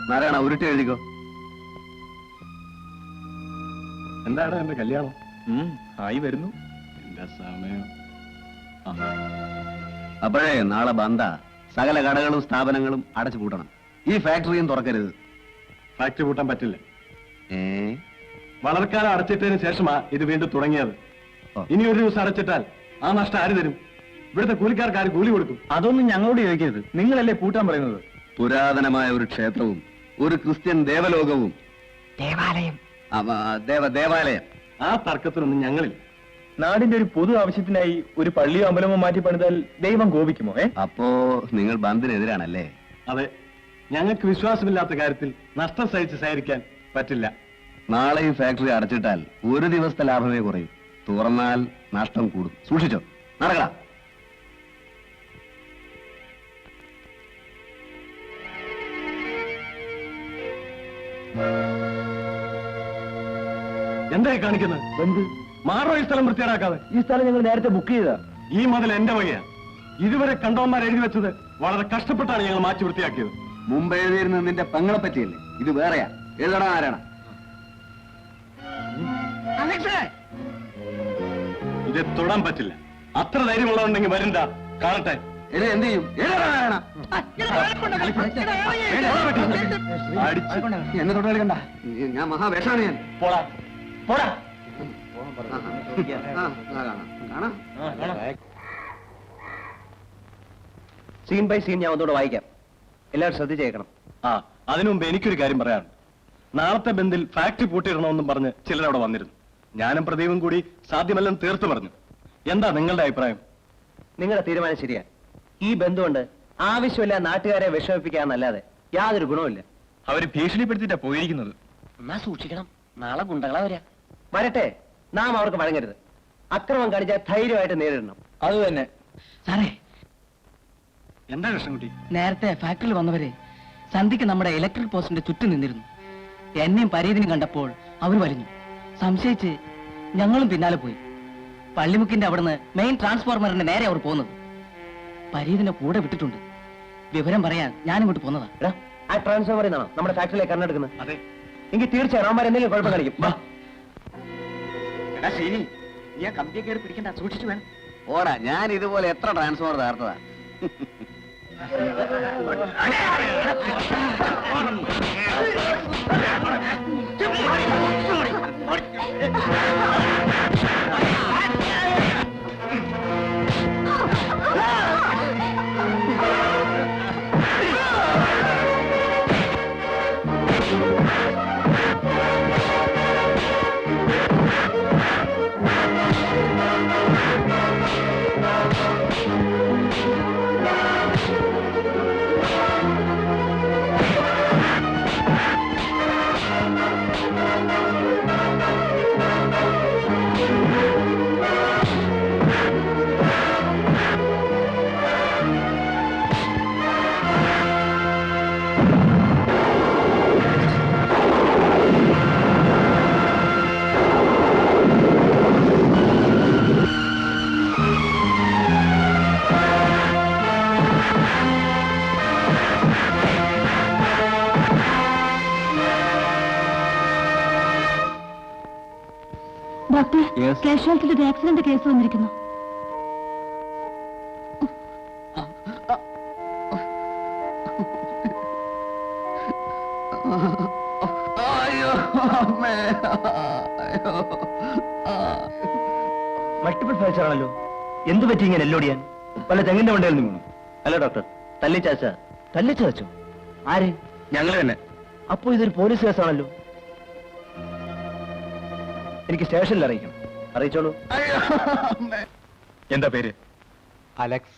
നാരായണ ഉരുട്ടി എഴുതിക്കോ. എന്താണ് എന്റെ കല്യാണം? ആയി വരുന്നു. എന്റെ സമയം. അപ്പോഴേ നാളെ ബന്ദ. സകല കടകളും സ്ഥാപനങ്ങളും അടച്ചു പൂട്ടണം. ഈ ഫാക്ടറിയും തുറക്കരുത്. ഫാക്ടറി പൂട്ടാൻ പറ്റില്ല. വളർക്കാലം അടച്ചിട്ടതിന് ശേഷമാ ഇത് വീണ്ടും തുടങ്ങിയത്. ഇനി ഒരു ദിവസം അടച്ചിട്ടാൽ ആ നഷ്ടം ആര് തരും? ഇവിടുത്തെ കൂലിക്കാർക്ക് ആര് കൂലി കൊടുക്കും? അതൊന്നും ഞങ്ങളോട് ചോദിക്കരുത്. നിങ്ങളല്ലേ പൂട്ടാൻ പറയുന്നത്. പുരാതനമായ ഒരു ക്ഷേത്രവും ഒരു ക്രിസ്ത്യൻ ദേവലോകവും ദേവാലയം. ആ തർക്കത്തിനൊന്നും ഞങ്ങളിൽ. നാടിന്റെ ഒരു പൊതു ആവശ്യത്തിനായി ഒരു പള്ളിയോ അമ്പലമോ മാറ്റി പണിതാൽ ദൈവം കോപിക്കുമോ? അപ്പോ നിങ്ങൾ ബന്ദിനെതിരാണല്ലേ? അതെ, ഞങ്ങൾക്ക് വിശ്വാസമില്ലാത്ത കാര്യത്തിൽ നഷ്ടം സഹിക്കാൻ പറ്റില്ല. നാളെ ഈ ഫാക്ടറി അടച്ചിട്ടാൽ ഒരു ദിവസത്തെ ലാഭമേ കുറയും. തുറന്നാൽ നഷ്ടം കൂടും. സൂക്ഷിച്ചോ. നടക്കടാ. എന്തായി കാണിക്കുന്നത്? എന്ത് മാറോ ഈ സ്ഥലം വൃത്തിയാക്കാതെ? ഈ സ്ഥലം ഞങ്ങൾ നേരത്തെ ബുക്ക് ചെയ്താ. ഈ മുതൽ എന്റെ വകയാ. ഇതുവരെ കണ്ടവന്മാർ എഴുതി വെച്ചത് വളരെ കഷ്ടപ്പെട്ടാണ് ഞങ്ങൾ മാറ്റി വൃത്തിയാക്കിയത്. മുമ്പ് എഴുതിയിരുന്നത് നിന്റെ പെങ്ങളെ പറ്റിയല്ലേ? ഇത് വേറെയാ. എഴുതടാ ആരാണ്? ഇത് തൊടാൻ പറ്റില്ല. അത്ര ധൈര്യമുള്ളതുണ്ടെങ്കിൽ വരണ്ട, കാണട്ടെ. എന്ത് ചെയ്യും? എന്നെ തൊട്ട് കളിക്കണ്ട. ഞാൻ മഹാവേഷാണ്. ഞാൻ പോടാ പോടാ. സീൻ ബൈ സീൻ ഞാൻ ഒന്നുകൂടെ വായിക്കാം. എല്ലാവരും ശ്രദ്ധിച്ചേക്കണം. അതിനു മുമ്പ് എനിക്കൊരു കാര്യം പറയാനുണ്ട്. നാളത്തെ ബന്ദിൽ ഫാക്ടറി പൂട്ടിയിടണമെന്നും പറഞ്ഞ് ചിലരവിടെ വന്നിരുന്നു. ഞാനും പ്രദീപും കൂടി സാധ്യമല്ലെന്ന് തീർത്തു പറഞ്ഞു. എന്താ നിങ്ങളുടെ അഭിപ്രായം? നിങ്ങളുടെ തീരുമാനം ശരിയാ. ഈ ബന്ധുകൊണ്ട് ആവശ്യമില്ല നാട്ടുകാരെ വിഷമിപ്പിക്കാന്നല്ലാതെ യാതൊരു ഗുണവുമില്ല. അവര് ഭീഷണിപ്പെടുത്തിട്ടാ പോയിരിക്കുന്നത്. എന്നാ സൂക്ഷിക്കണം, നാളെ ഗുണ്ടകളാ വരാ. വരട്ടെ, നാം അവർക്ക് വഴങ്ങരുത്. അക്രമം കാണിച്ചാൽ ധൈര്യമായിട്ട് നേരിടണം. അത് തന്നെ. സാറേ, എന്താ കൃഷ്ണൻകുട്ടി? നേരത്തെ ഫാക്ടറിയിൽ വന്നവരെ സന്ധിക്ക് നമ്മുടെ ഇലക്ട്രിക് പോസ്റ്റിന്റെ ചുറ്റും നിന്നിരുന്നു. എന്നെയും പരീതിനും കണ്ടപ്പോൾ അവർ വലിഞ്ഞു. സംശയിച്ച് ഞങ്ങളും പിന്നാലെ പോയി. പള്ളിമുക്കിന്റെ അവിടുന്ന് മെയിൻ ട്രാൻസ്ഫോർമറിന്റെ നേരെ അവർ പോകുന്നത്. പരീതിനെ കൂടെ വിട്ടിട്ടുണ്ട്. വിവരം പറയാൻ ഞാനിങ്ങോട്ട് പോന്നതാ. ആ ട്രാൻസ്ഫോമറിൽ നിന്നാണോ നമ്മുടെ ഫാക്ടറിയിലേക്ക് കണ്ണെടുക്കുന്നത്? അതെ. എങ്കിൽ തീർച്ചയായും അവന്മാർ എന്തെങ്കിലും കുഴപ്പം കളിക്കും. ശരി, നീ ആ കമ്പിയെ കയറി പിടിക്കണ്ട, സൂക്ഷിച്ചു വേണം. ഓടാ. ഞാൻ ഇതുപോലെ എത്ര ട്രാൻസ്ഫോമർ തകർത്തതാ. ഡോക്ടർ, കാഷ്വാലിറ്റിയിൽ ഒരു ആക്സിഡന്റ് കേസ് വന്നിരിക്കുന്നു. മൾട്ടിപ്പിൾ ഫ്രാക്ചർ ആണല്ലോ. എന്ത് പറ്റി ഇങ്ങനെ എല്ലോടിയാൻ? വല്ല തെങ്ങിന്റെ മണ്ടയിൽ നിന്നു? അല്ല ഡോക്ടർ, തല്ലിച്ചതച്ചോ? ആര്? ഞങ്ങൾ തന്നെ. അപ്പോ ഇതൊരു പോലീസ് കേസാണല്ലോ. എനിക്ക് സ്റ്റേഷനിൽ അറിയിക്കണം. അറിയിച്ചോളൂ. എന്താ പേര്? അലക്സ്.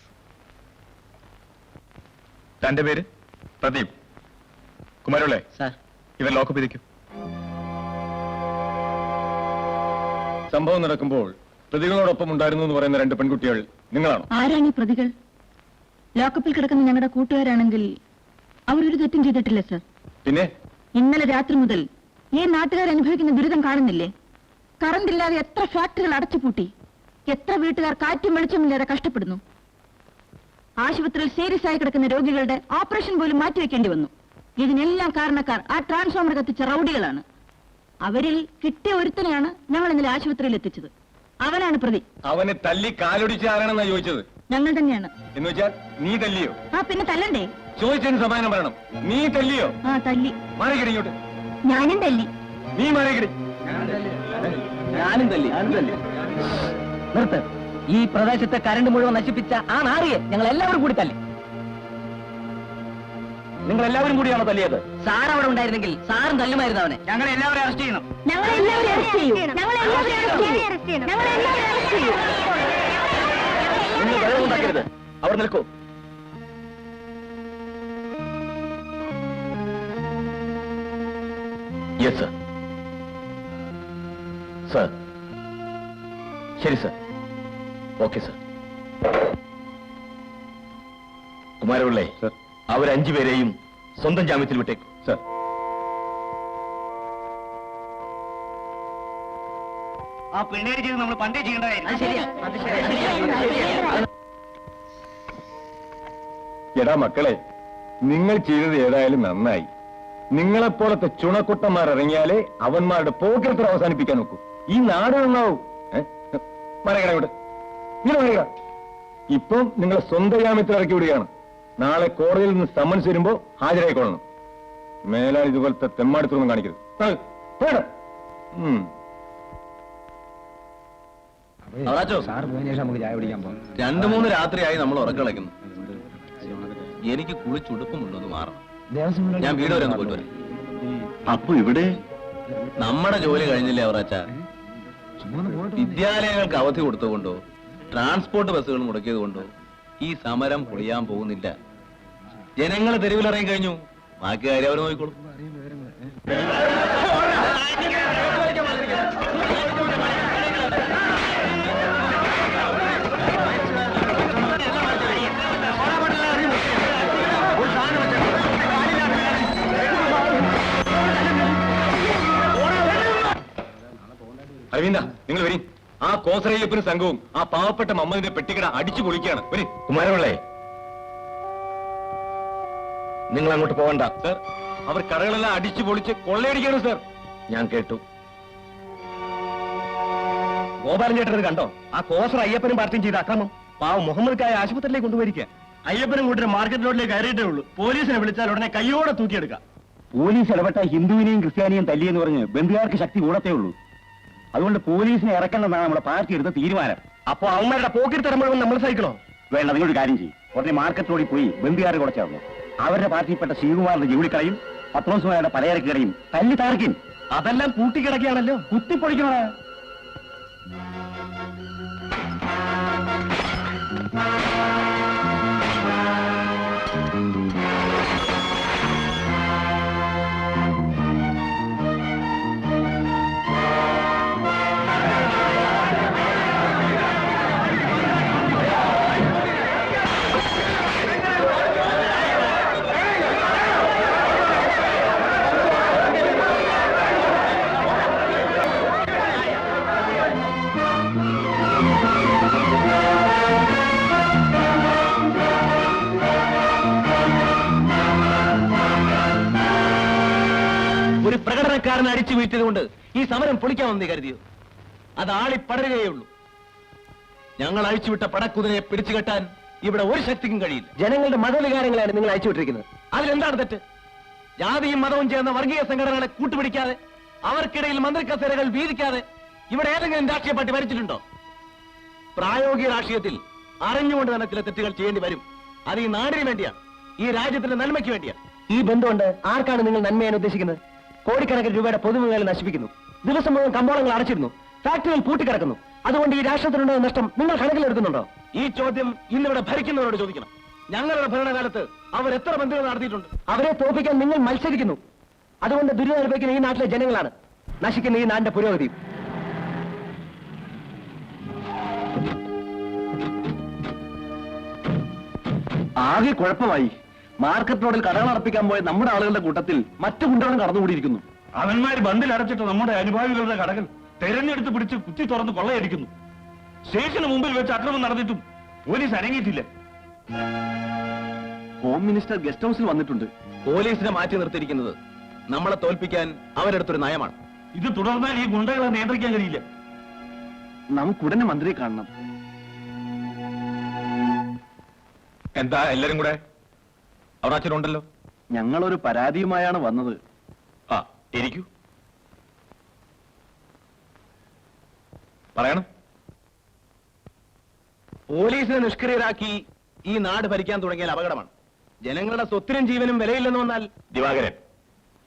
തന്റെ പേര്? പ്രദീപ്. കുമാരോളെ, സാർ, ഇവർ ലോക്കപ്പ് ചെയ്തേക്കും. സംഭവം നടക്കുമ്പോൾ പ്രതികളോടൊപ്പം ഉണ്ടായിരുന്നു എന്ന് പറയുന്ന 2 പെൺകുട്ടികൾ നിങ്ങളാണോ? ആരാണ് ഈ പ്രതികൾ? ലോക്കപ്പിൽ കിടക്കുന്ന ഞങ്ങളുടെ കൂട്ടുകാരാണെങ്കിൽ അവരൊരു തെറ്റും ചെയ്തിട്ടില്ല സർ. പിന്നെ ഇന്നലെ രാത്രി മുതൽ ഈ നാട്ടുകാർ അനുഭവിക്കുന്ന ദുരിതം കാണുന്നില്ലേ? കറണ്ട് ഇല്ലാതെ എത്ര ഫാക്ടറികൾ അടച്ചുപൂട്ടി, എത്ര വീട്ടുകാർ കാറ്റും വെളിച്ചമില്ലാതെ കഷ്ടപ്പെടുന്നു. ആശുപത്രിയിൽ സീരിയസ് ആയി കിടക്കുന്ന രോഗികളുടെ ഓപ്പറേഷൻ പോലും മാറ്റിവെക്കേണ്ടി വന്നു. ഇതിനെല്ലാം കാരണക്കാർ ആ ട്രാൻസ്ഫോമർ കത്തിച്ച റൗഡികളാണ്. അവരിൽ കിട്ടിയ ഒരുത്തനെയാണ് ഞങ്ങൾ ഇന്നലെ ആശുപത്രിയിൽ എത്തിച്ചത്. അവനാണ് പ്രതി. അവനെ തല്ലി കാലൊടിച്ച് ആരാണെന്നാ ചോദിച്ചത്? ഞങ്ങൾ തന്നെയാണ്. എന്ന് വെച്ചാൽ നീ തല്ലിയോ? ആ പിന്നെ തല്ലണ്ടേ? ചോദിച്ചതിന് സമാധാനം പറയണം. നീ തല്ലിയോ? ആ തല്ലി. മാറിക്കിടി ഇങ്ങോട്ട്. ഞാനും തല്ലി. നീ മാറിക്കിടി. ഞാനും തല്ലി. നിർത്ത്. ഈ പ്രദേശത്തെ കരണ്ട് മുഴുവൻ നശിപ്പിച്ച ആ നാറിയെ ഞങ്ങൾ എല്ലാവരും കൂടി തല്ലി. നിങ്ങൾ എല്ലാവരും കൂടിയാണോ തല്ലിയത്? സാർ അവിടെ ഉണ്ടായിരുന്നെങ്കിൽ സാറും തല്ലുമായിരുന്നു അവനെ. ഞങ്ങൾ എല്ലാവരും അറസ്റ്റ് ചെയ്യണം. ഞങ്ങളെല്ലാവരും അറസ്റ്റ് ചെയ്യൂ. ഞങ്ങളെല്ലാവരും അറസ്റ്റ് ചെയ്യൂ. ഞങ്ങളെല്ലാവരും അറസ്റ്റ് ചെയ്യൂ. നിങ്ങൾ വെള്ളമുണ്ടാക്കരുത്. അവർ നിൽക്കൂ. Yes sir. സർ ശരി സർ. Okay sir. കുമാരപിള്ളേ, അവർ 5 പേരെയും സ്വന്തം ജാമ്യത്തിൽ വിട്ടേക്കും. സർ. ആ പിള്ളേര് ചെയ്ത് നമ്മൾ പണ്ടേ ചെയ്യേണ്ടതായിരുന്നു. എടാ മക്കളെ, നിങ്ങൾ ചെയ്തത് ഏതായാലും നന്നായി. നിങ്ങളെപ്പോലത്തെ ചുണക്കുട്ടന്മാർ ഇറങ്ങിയാലേ അവന്മാരുടെ പോക്കരത്തിൽ അവസാനിപ്പിക്കാൻ നോക്കൂ. ഈ നാട് നന്നാവും. മരകട ഇങ്ങനെ മരകട. ഇപ്പം നിങ്ങളെ സ്വന്തം ജാമ്യത്തിൽ ഇറക്കി വിടുകയാണ്. നാളെ കോടതിയിൽ നിന്ന് സമ്മൻസ് വരുമ്പോ ഹാജരായിക്കൊള്ളണം. മേലാൽ ഇതുപോലത്തെ തെമ്മാടിത്തൊന്നും കാണിക്കരുത്. വേണം. 2-3 രാത്രിയായി നമ്മൾ ഉറക്കളയ്ക്കുന്നു. എനിക്ക് കുളിച്ചുടുപ്പുമുണ്ടെന്ന് മാറണം. ഞാൻ വീട് വരെ ഒന്ന് പോയിട്ട് വരാം. അപ്പൊ ഇവിടെ നമ്മുടെ ജോലി കഴിഞ്ഞില്ലേ അവറാച്ച? വിദ്യാലയങ്ങൾക്ക് അവധി കൊടുത്തുകൊണ്ടോ ട്രാൻസ്പോർട്ട് ബസ്സുകൾ മുടക്കിയത് കൊണ്ടോ ഈ സമരം പൊളിയാൻ പോകുന്നില്ല. ജനങ്ങൾ തെരുവിലിറങ്ങി കഴിഞ്ഞു. ബാക്കി കാര്യം അവർ നോക്കിക്കോളും. അരവിന്ദ, നിങ്ങൾ വരി. ആ കോസറയ്യപ്പനും സംഘവും ആ പാവപ്പെട്ട മമ്മദിന്റെ പെട്ടിക്കട അടിച്ചു പൊളിക്കുകയാണ്. വരി. കുമാരപിള്ളേ, നിങ്ങൾ അങ്ങോട്ട് പോകണ്ട. സർ, അവർ കടകളെല്ലാം അടിച്ചു പൊളിച്ച് കൊള്ളയടിക്കാണ് സർ. ഞാൻ കേട്ടു. ഗോപാലൻ ചേട്ടനത് കണ്ടോ? ആ കോസർ അയ്യപ്പനും പാർട്ടിയും ചെയ്ത അക്രമം. പാവം മുഹമ്മദ് കായ ആശുപത്രിയിലേക്ക് കൊണ്ടുപോയിരിക്കുക. അയ്യപ്പനും കൂട്ടരും മാർക്കറ്റ് റോഡിലേക്ക് കയറിയിട്ടേ ഉള്ളൂ. പോലീസിനെ വിളിച്ചാൽ ഉടനെ കയ്യോടെ തൂക്കിയെടുക്കാം. പോലീസ് ഇടപെട്ട ഹിന്ദുവിനെയും ക്രിസ്ത്യാനിയും തല്ലിയെന്ന് പറഞ്ഞ് ബന്ധുകാർക്ക് ശക്തി കൂടത്തേ ഉള്ളൂ. അതുകൊണ്ട് പോലീസിനെ ഇറക്കണമെന്നാണ് നമ്മുടെ പാർട്ടി എടുത്ത തീരുമാനം. അപ്പൊ അവന്മാരുടെ പോക്കിൽ തരം മുഴുവൻ നമ്മൾ സഹിക്കണോ? വേണ്ട, നിങ്ങളൊരു കാര്യം ചെയ്യും. ഉടനെ മാർക്കറ്റ് റോഡിൽ പോയി ബന്ധുകാരെ കുറച്ചായിരുന്നു. അവരുടെ പാർട്ടിയിൽപ്പെട്ട ശിവകുമാറിന്റെ ജോലിക്കളയും പത്രോസുമാരുടെ പലചരക്കുകയും തല്ലി താർക്കും. അതെല്ലാം കൂട്ടിക്കിടക്കുകയാണല്ലോ. കുത്തിപ്പൊളിക്കണോ? ഒരു പ്രകടനക്കാരൻ അടിച്ചു വീഴ്ത്തിയതുകൊണ്ട് ഈ സമരം പൊളിക്കാമെന്ന് കരുതിയോ? അത് ആളിപ്പടരുകയേ ഉള്ളൂ. ഞങ്ങൾ അഴിച്ചുവിട്ട പടക്കുതിരയെ പിടിച്ചു കെട്ടാൻ ഇവിടെ ഒരു ശക്തിക്കും കഴിയില്ല. ജനങ്ങളുടെ മതവികാരങ്ങളാണ് നിങ്ങൾ അയച്ചുവിട്ടിരിക്കുന്നത്. അതിലെന്താണ് തെറ്റ്? ജാതിയും മതവും ചേർന്ന വർഗീയ സംഘടനകളെ കൂട്ടുപിടിക്കാതെ, അവർക്കിടയിൽ മന്ത്രിക്കസേരകൾ വീതിക്കാതെ ഇവിടെ ഏതെങ്കിലും രാഷ്ട്രീയ പാർട്ടി ഭരിച്ചിട്ടുണ്ടോ? പ്രായോഗിക രാഷ്ട്രീയത്തിൽ അറിഞ്ഞുകൊണ്ട് തന്നെ ചില തെറ്റുകൾ ചെയ്യേണ്ടി വരും. അത് ഈ നാടിന് വേണ്ടിയാണ്, ഈ രാജ്യത്തിന്റെ നന്മയ്ക്ക് വേണ്ടിയാണ്. ഈ ബന്ധമുണ്ട് ആർക്കാണ് നിങ്ങൾ നന്മയാൻ ഉദ്ദേശിക്കുന്നത്? കോടിക്കണക്കിന് രൂപയുടെ പൊതുമുതൽ നശിപ്പിക്കുന്നു. ദിവസം മുഴുവൻ കമ്പോളങ്ങൾ അടച്ചിരുന്നു. ഫാക്ടറികൾ പൂട്ടിക്കിടക്കുന്നു. അതുകൊണ്ട് ഈ രാഷ്ട്രത്തിനുണ്ടായ നഷ്ടം നിങ്ങൾ കണക്കിലെടുക്കുന്നുണ്ടോ? ഈ ചോദ്യം ഇന്നിവിടെ ഭരിക്കുന്നവരോട് ചോദിക്കണം. ഞങ്ങളുടെ ഭരണകാലത്ത് അവർ എത്ര ബന്ധുക്കൾ നടത്തിയിട്ടുണ്ട്? അവരെ തോൽപ്പിക്കാൻ നിങ്ങൾ മത്സരിക്കുന്നു. അതുകൊണ്ട് ദുരിതം അനുഭവിക്കുന്ന ഈ നാട്ടിലെ ജനങ്ങളാണ് നശിക്കുന്ന ഈ നാടിന്റെ പുരോഗതി. ആകെ കുഴപ്പമായി. മാർക്കറ്റ് റോഡിൽ കടകൾ അർപ്പിക്കാൻ പോയ നമ്മുടെ ആളുകളുടെ കൂട്ടത്തിൽ മറ്റു ഗുണ്ടകളും കടന്നുകൂടിയിരിക്കുന്നു. അവന്മാര് ബണ്ടിൽ അടച്ചിട്ട് നമ്മുടെ അനുഭാവികളുടെ കടകൾ തെരഞ്ഞെടുത്ത് പിടിച്ച് കുത്തി തുറന്ന് കൊള്ളയടിക്കുന്നു. സ്റ്റേഷന് മുമ്പിൽ വെച്ച് അക്രമം നടന്നിട്ടും പോലീസ് അനങ്ങിയിട്ടില്ല. ഹോം മിനിസ്റ്റർ ഗസ്റ്റ് ഹൗസിൽ വന്നിട്ടുണ്ട്. പോലീസിനെ മാറ്റി നിർത്തിയിരിക്കുന്നത് നമ്മളെ തോൽപ്പിക്കാൻ അവരെടുത്തൊരു നയമാണ്. ഇത് തുടർന്നാൽ ഈ ഗുണ്ടകളെ നിയന്ത്രിക്കാൻ കഴിയില്ല. നമുക്കുടനെ മന്ത്രിയെ കാണണം. എന്താ എല്ലാരും കൂടെ? അവിടെ അച്ഛനുണ്ടല്ലോ. ഞങ്ങളൊരു പരാതിയുമായാണ് വന്നത്. ആ, ഇരിക്കൂ. പറയണം. പോലീസിനെ നിഷ്ക്രിയരാക്കി ഈ നാട് ഭരിക്കാൻ തുടങ്ങിയാൽ അപകടമാണ്. ജനങ്ങളുടെ സ്വത്തിനും ജീവനും വിലയില്ലെന്ന് വന്നാൽ ദിവാകരൻ,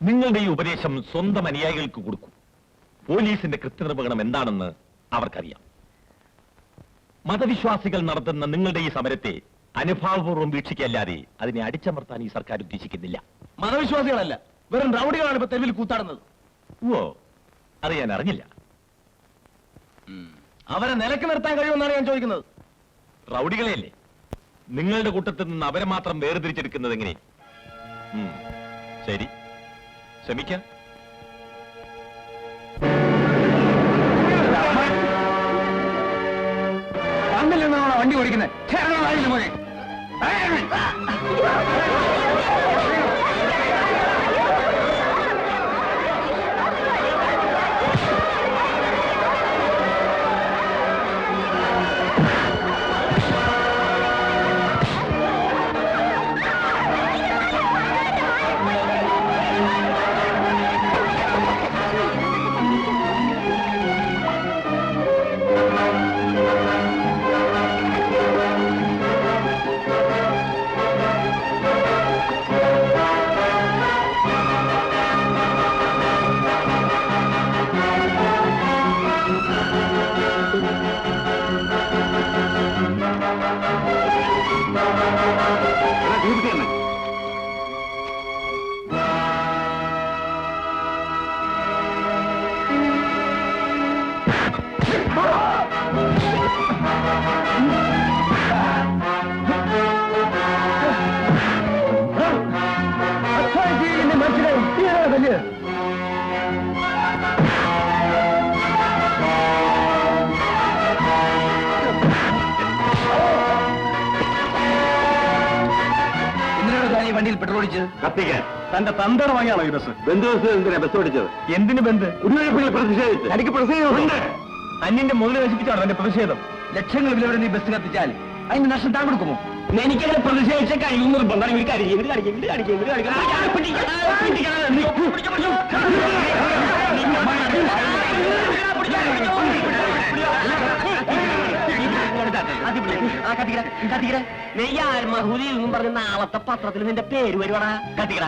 നിങ്ങളുടെ ഈ ഉപദേശം സ്വന്തം അനുയായികൾക്ക് കൊടുക്കൂ. പോലീസിന്റെ കൃത്യനിർവഹണം എന്താണെന്ന് അവർക്കറിയാം. മതവിശ്വാസികൾ നടത്തുന്ന നിങ്ങളുടെ ഈ സമരത്തെ അനുഭാവപൂർവ്വം വീക്ഷിക്കല്ലാതെ അതിനെ അടിച്ചമർത്താൻ ഈ സർക്കാർ ഉദ്ദേശിക്കുന്നില്ല. മതവിശ്വാസികളല്ല, വെറും റൗഡികളാണ് ഇപ്പൊ തെരുവിൽ കൂത്താടുന്നത്. ഓ, അത് ഞാൻ അറിഞ്ഞില്ല. അവരെ നിലക്ക് നിർത്താൻ കഴിയുമെന്നാണ് ഞാൻ ചോദിക്കുന്നത്. റൗഡികളെയല്ലേ? നിങ്ങളുടെ കൂട്ടത്തിൽ നിന്ന് അവരെ മാത്രം വേർതിരിച്ചെടുക്കുന്നത് എങ്ങനെ? ശരി, ശ്രമിക്കാം. വണ്ടി ഓടിക്കുന്നത് വണ്ടിയിൽ പെട്രോൾ ഒഴിച്ചത് കത്തിക്കാൻ. തന്റെ തന്തട വാങ്ങിയാണോ ഈ ബസ്? ബന്ധു ബസ് എന്തിനാ ബസ് ഓടിച്ചത്? എന്തിന് ബന്ദ്? പ്രതിഷേധിച്ചു. എനിക്ക് പ്രതിഷേധമുണ്ട്. അന്യന്റെ മുതൽ നശിപ്പിച്ചാണോ എന്റെ പ്രതിഷേധം? ലക്ഷങ്ങൾ വില നീ ബസ് കത്തിച്ചാൽ അതിന് നഷ്ടം താൻ കൊടുക്കുമോ? എനിക്കങ്ങനെ പ്രതിഷേധിച്ച കഴിയുന്ന നിർബന്ധമാണ്. ഇവർ നെയ്യാൽ മഹൂരി എന്നും പറഞ്ഞ നാളത്തെ പത്രത്തിൽ നിന്റെ പേര് വരുവാടാ. കത്തിക്കട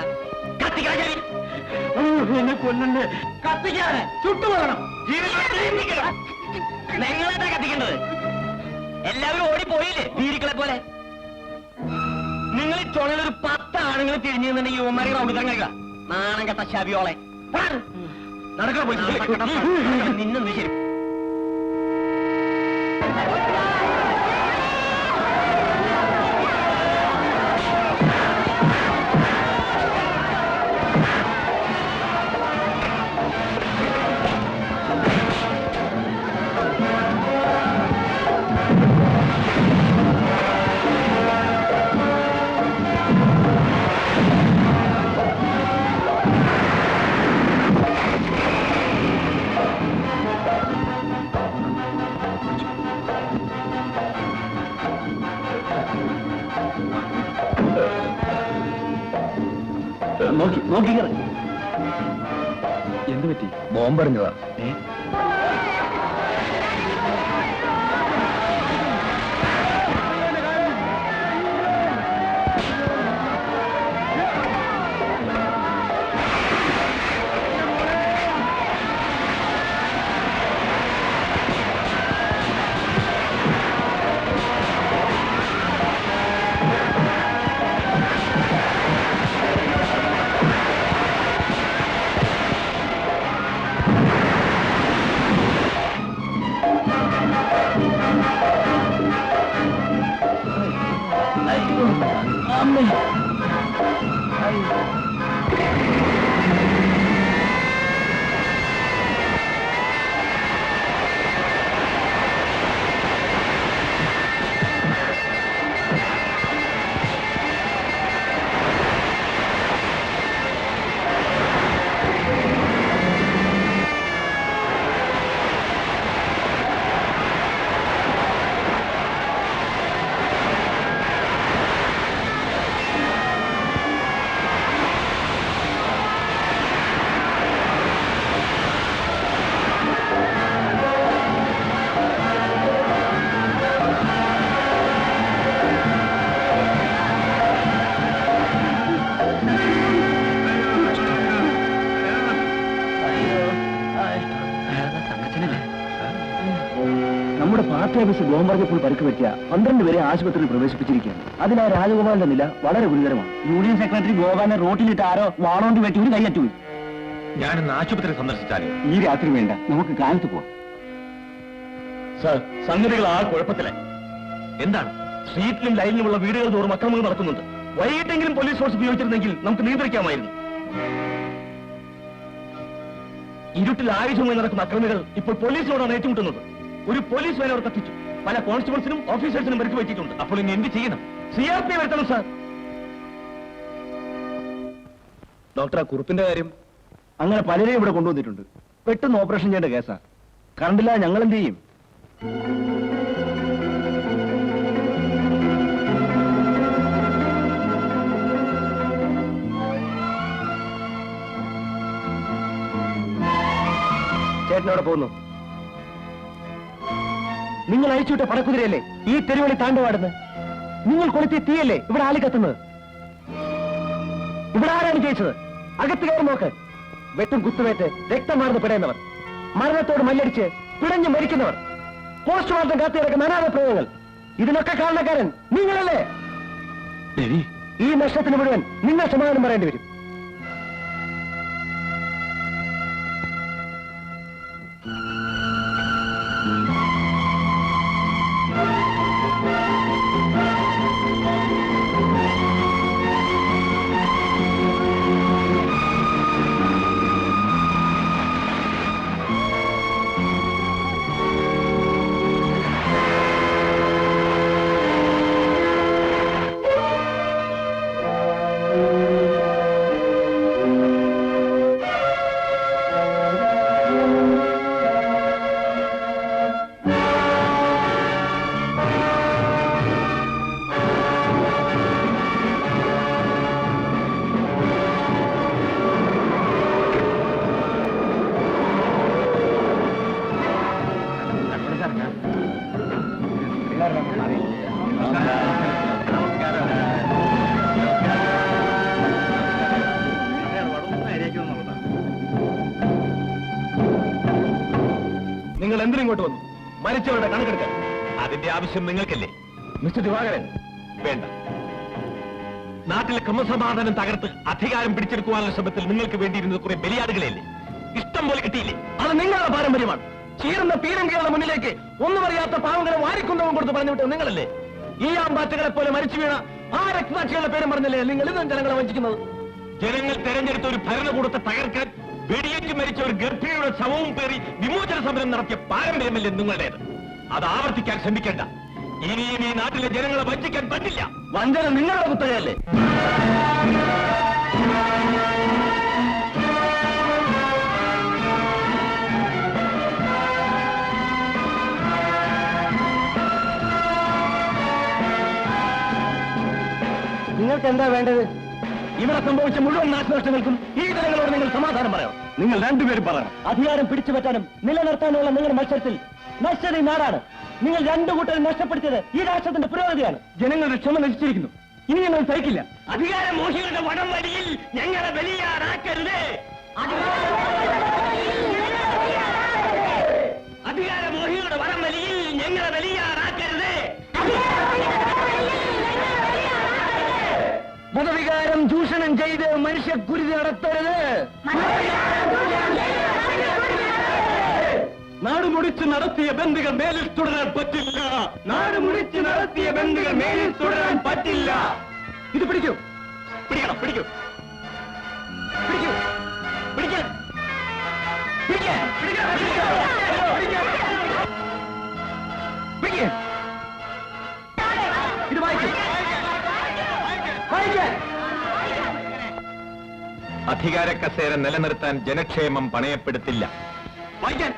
കത്തിക്കട എന്നെ കൊല്ലണ്ടേ? കത്തിക്കാതെ ചുട്ടുപോകണം. നിങ്ങളെന്താ കത്തിക്കേണ്ടത്? എല്ലാവരും ഓടിപ്പോയില്ലേ വീരിക്കളെ പോലെ? നിങ്ങൾ ഈ ചുണയിലൊരു 10 ആണുങ്ങൾ തിരിഞ്ഞു നിന്നുണ്ടെങ്കിൽ യുവന്മാരെ റൗണ്ട് തങ്ങ നാണം കെട്ട ശാബിയോളെ നടക്കാൻ പോയി നിന്നൊന്ന് ശരി. നോക്കി എന്ത് പറ്റി? ബോംബെറിഞ്ഞതാ. ഓഫീസിൽ ബോംബ് പറഞ്ഞപ്പോൾ പരിക്ക് പറ്റിയ 12 പേരെ ആശുപത്രിയിൽ പ്രവേശിപ്പിച്ചിരിക്കുകയാണ്. അതിൽ ആ രാജഗോപാലിന്റെ നില വളരെ ഗുരുതരമാണ്. യൂണിയൻ സെക്രട്ടറി ഗോപാലിനെ റോട്ടിലിട്ട് ആരോ വാളോണ്ട് വെട്ടി ഒരു കൈയറ്റുപോയി. ഞാനിന്ന് ആശുപത്രി സന്ദർശിച്ചാലോ? ഈ രാത്രി വേണ്ട, നമുക്ക് കാലത്ത് പോവാം. സർ, സംഗതികൾ ആ കുഴപ്പത്തിലായി. എന്താണ്? സ്ട്രീറ്റിലും ലൈനിലുമുള്ള വീടുകൾ തോറും അക്രമങ്ങൾ നടക്കുന്നുണ്ട്. വൈകിട്ടെങ്കിലും പോലീസ് ഫോഴ്സ് ഉപയോഗിച്ചിരുന്നെങ്കിൽ നമുക്ക് നിയന്ത്രിക്കാമായിരുന്നു. ഇരുട്ടിൽ ആയുധമായി നടക്കുന്ന അക്രമികൾ ഇപ്പോൾ പോലീസിനോടാണ് ഏറ്റുമുട്ടുന്നത്. ഒരു പോലീസ് വേന അവർ കത്തിച്ചു. പല കോൺസ്റ്റബിൾസിനും ഓഫീസേഴ്സിനും പരിക്ക് പറ്റിയിട്ടുണ്ട്. അപ്പോൾ ഇനി എന്ത് ചെയ്യണം? CRP വരുത്തണം സാർ. ഡോക്ടർ, ആ കുറിപ്പിന്റെ കാര്യം? അങ്ങനെ പലരെയും ഇവിടെ കൊണ്ടുവന്നിട്ടുണ്ട്. പെട്ടെന്ന് ഓപ്പറേഷൻ ചെയ്യേണ്ട കേസാ. കറണ്ടില്ല, ഞങ്ങൾ എന്ത് ചെയ്യും? ചേട്ടനോടെ പോകുന്നു. നിങ്ങൾ അഴിച്ചുവിട്ട പടക്കുതിരയല്ലേ ഈ തെരുവഴി താണ്ടുപാടുന്നത്? നിങ്ങൾ കൊളുത്തിയ തീയല്ലേ ഇവിടെ ആളി കത്തുന്നത്? ഇവിടെ ആരാണ് ജയിച്ചത്? അകത്ത് കയറി നോക്ക്. വെട്ടും കുത്തുവേറ്റ് രക്തമാർന്ന് പിടയുന്നവർ, മരണത്തോട് മല്ലടിച്ച് പിടഞ്ഞു മരിക്കുന്നവർ, പോസ്റ്റ്മോർട്ടം കാത്തിറക്കുന്ന അനാഥ പ്രയോഗങ്ങൾ, ഇതിനൊക്കെ കാരണക്കാരൻ നിങ്ങളല്ലേ? ഈ നഷ്ടത്തിന് മുഴുവൻ നിങ്ങൾ സമാധാനം പറയേണ്ടി വരും. നിങ്ങൾ എന്തിനിങ്ങോട്ട് വന്നു? മരിച്ചവരുടെ കണക്കെടുക്കാൻ. അതിന്റെ ആവശ്യം നിങ്ങൾക്കല്ലേ? മിസ്റ്റർ ദിവാകരൻ, വേണ്ട. നാട്ടിലെ ക്രമസമാധാനം തകർത്ത് അധികാരം പിടിച്ചെടുക്കുവാനുള്ള ശ്രമത്തിൽ നിങ്ങൾക്ക് വേണ്ടിയിരുന്നത് കുറെ ബലിയാടുകളെയല്ലേ? ഇഷ്ടം പോലെ കിട്ടിയില്ലേ? അത് നിങ്ങളുടെ പാരമ്പര്യമാണ്. ചീർന്ന പീരങ്കികളുടെ മുന്നിലേക്ക് ഒന്നും അറിയാത്ത പാവങ്ങളെ വാരിക്കുന്നതും കൊടുത്ത് പറഞ്ഞു വിട്ടത് നിങ്ങളല്ലേ? ഈ ആമ്പാറ്റകളെ പോലെ മരിച്ചു വീണ ആ രക്തസാക്ഷികളുടെ പേരും പറഞ്ഞല്ലേ നിങ്ങൾ ഇന്നും ജനങ്ങളെ വഞ്ചിക്കുന്നത്? ജനങ്ങൾ തെരഞ്ഞെടുത്ത ഒരു ഭരണകൂടത്തെ തകർക്കാൻ വെടിയേറ്റ് മരിച്ച ഒരു ഗർഭിണിയുടെ ശവവും പേറി വിമോചന സമരം നടത്തിയ പാരമ്പര്യമല്ലേ നിങ്ങളുടേത്? അത് ആവർത്തിക്കാൻ ശ്രമിക്കേണ്ട. ഇനിയും ഈ നാട്ടിലെ ജനങ്ങളെ വഞ്ചിക്കാൻ പറ്റില്ല. വഞ്ചന നിങ്ങളുടെ കുത്തകയല്ലേ? നിങ്ങൾക്ക് എന്താ വേണ്ടത്? ഇവിടെ സംഭവിച്ച മുഴുവൻ നാശനഷ്ടങ്ങൾക്കും ഈ ജനങ്ങളോട് നിങ്ങൾ സമാധാനം പറയണം. നിങ്ങൾ രണ്ടുപേരും പറയണം. അധികാരം പിടിച്ചുപറ്റാനും നിലനിർത്താനുള്ള നിങ്ങളുടെ മത്സരത്തിൽ നഷ്ടത ഈ നാടാണ്. നിങ്ങൾ രണ്ടു കൂട്ടരും നഷ്ടപ്പെടുത്തിയത് ഈ രാഷ്ട്രത്തിന്റെ പുരോഗതിയാണ്. ജനങ്ങളുടെ ക്ഷമ നശിച്ചിരിക്കുന്നു. ഇനി ഞങ്ങൾ സഹിക്കില്ല. അധികാരമോഹികളുടെ വടം വലിയിൽ ഞങ്ങളെ ബലിയാടാക്കരുത്. അധികാരമോഹികളുടെ വടം വലിയിൽ ഞങ്ങളെ ബലിയാടാക്കരുത്. മതവികാരം ചൂഷണം ചെയ്ത് മനുഷ്യക്കുരുതി നടത്തരുത്. നാട് മുടിച്ച് നടത്തിയ ബന്ധുകൾ മേലിൽ തുടരാൻ പറ്റില്ല. നാട് മുടിച്ച് നടത്തിയ ബന്ധുകൾ മേലിൽ തുടരാൻ പറ്റില്ല. ഇത് പിടിക്കൂ. പിടിക്കണം, പിടിക്കൂ, പിടിക്കൂ. പിടിക്കാൻ, പിടിക്കാൻ. പിടിക്കാൻ, പിടിക്കാൻ, പിടിക്കാൻ. പിടിക്ക്. ഇത് വായിക്കൂ. വായിക്കാൻ. അധികാര കസേര നിലനിർത്താൻ ജനക്ഷേമം പണയപ്പെടുത്തില്ല. വായിക്കാൻ.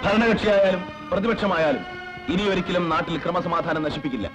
ഭരണകക്ഷിയായാലും പ്രതിപക്ഷമായാലും ഇനിയൊരിക്കലും നാട്ടിൽ ക്രമസമാധാനം നശിപ്പിക്കില്ല.